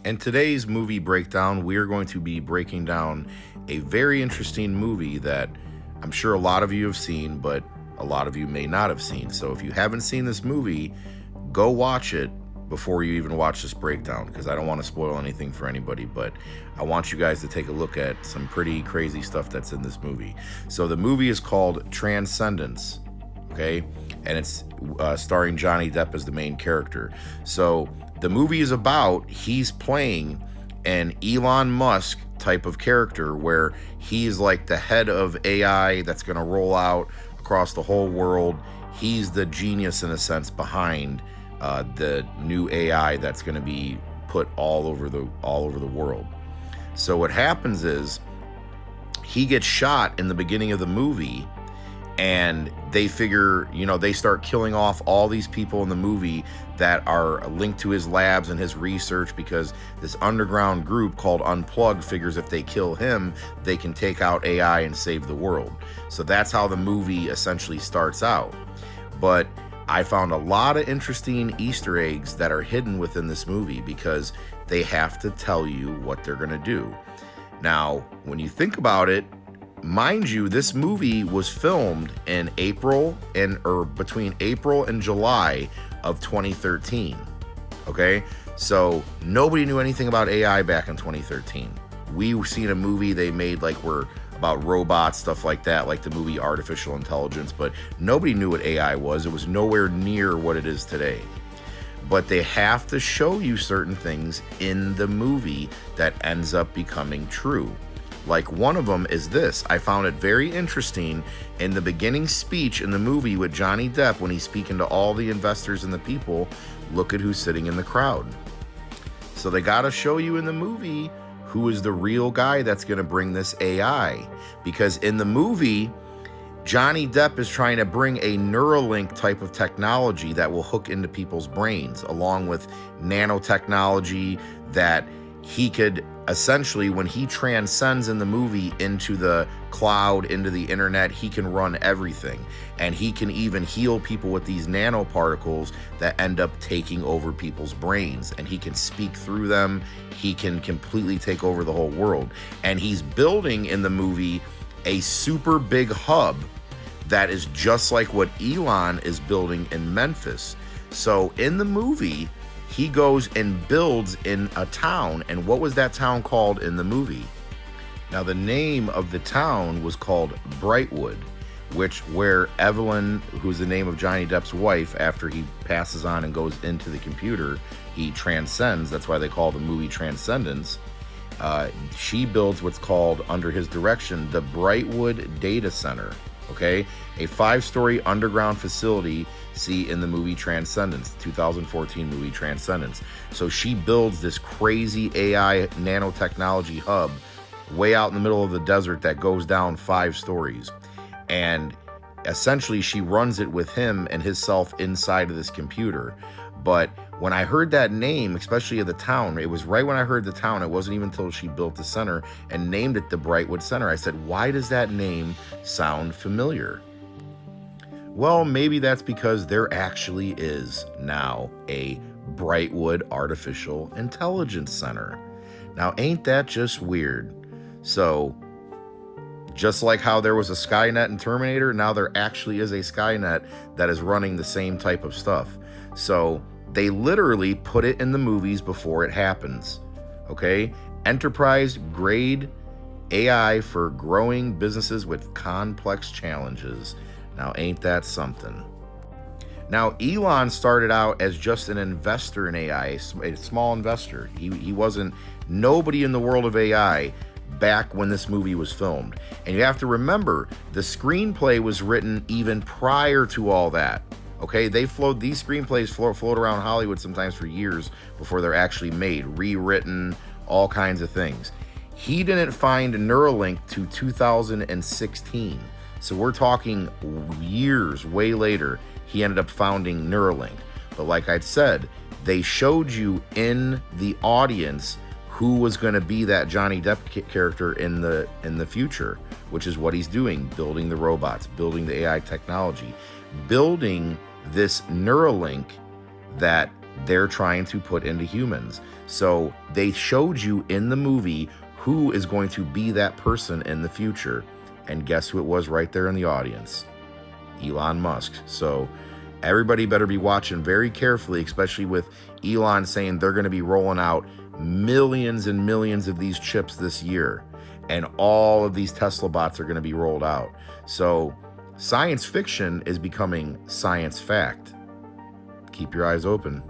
In today's movie breakdown, we are going to be breaking down a very interesting movie that I'm sure a lot of you have seen, but a lot of you may not have seen. So if you haven't seen this movie, go watch it before you even watch this breakdown, because I don't want to spoil anything for anybody, but I want you guys to take a look at some pretty crazy stuff that's in this movie. So the movie is called Transcendence, okay? And it's starring Johnny Depp as the main character. So the movie is about, he's playing an Elon Musk type of character where he's like the head of AI that's going to roll out across the whole world. He's the genius in a sense behind the new AI that's going to be put all over the world. So what happens is he gets shot in the beginning of the movie, and they figure, they start killing off all these people in the movie that are linked to his labs and his research, because this underground group called Unplugged figures if they kill him, they can take out AI and save the world. So that's how the movie essentially starts out. But I found a lot of interesting Easter eggs that are hidden within this movie, because they have to tell you what they're going to do. Now, when you think about it, mind you, this movie was filmed in between April and July of 2013. Okay, so nobody knew anything about AI back in 2013. We've seen a movie they made about robots, stuff like that, like the movie Artificial Intelligence, but nobody knew what AI was. It was nowhere near what it is today. But they have to show you certain things in the movie that ends up becoming true. Like one of them is this. I found it very interesting in the beginning speech in the movie with Johnny Depp when he's speaking to all the investors and the people. Look at who's sitting in the crowd. So they got to show you in the movie who is the real guy that's going to bring this AI. Because in the movie, Johnny Depp is trying to bring a Neuralink type of technology that will hook into people's brains, along with nanotechnology that he could essentially, when he transcends in the movie into the cloud, into the internet, he can run everything. And he can even heal people with these nanoparticles that end up taking over people's brains. And he can speak through them. He can completely take over the whole world. And he's building in the movie a super big hub that is just like what Elon is building in Memphis. So in the movie, he goes and builds in a town. And what was that town called in the movie? Now, the name of the town was called Brightwood, where Evelyn, who's the name of Johnny Depp's wife, after he passes on and goes into the computer, he transcends. That's why they call the movie Transcendence. She builds what's called, under his direction, the Brightwood Data Center. Okay, a 5-story underground facility. See in the movie Transcendence, 2014 movie Transcendence. So she builds this crazy AI nanotechnology hub way out in the middle of the desert that goes down 5 stories. And essentially she runs it with him and his self inside of this computer. But when I heard that name, especially of the town, it was right when I heard the town. It wasn't even until she built the center and named it the Brightwood Center. I said, why does that name sound familiar? Well, maybe that's because there actually is now a Brightwood Artificial Intelligence Center. Now, ain't that just weird? So, just like how there was a Skynet in Terminator, now there actually is a Skynet that is running the same type of stuff. So, they literally put it in the movies before it happens. Okay? Enterprise grade AI for growing businesses with complex challenges. Now, ain't that something? Now, Elon started out as just an investor in AI, a small investor. He wasn't nobody in the world of AI back when this movie was filmed. And you have to remember, the screenplay was written even prior to all that. Okay, these screenplays float around Hollywood sometimes for years before they're actually made, rewritten, all kinds of things. He didn't find Neuralink to 2016. So we're talking years way later, he ended up founding Neuralink. But like I said, they showed you in the audience who was going to be that Johnny Depp character in the future, which is what he's doing, building the robots, building the AI technology, building this Neuralink that they're trying to put into humans. So they showed you in the movie who is going to be that person in the future. And guess who it was right there in the audience? Elon Musk. So everybody better be watching very carefully, especially with Elon saying they're going to be rolling out millions and millions of these chips this year. And all of these Tesla bots are going to be rolled out. So science fiction is becoming science fact. Keep your eyes open.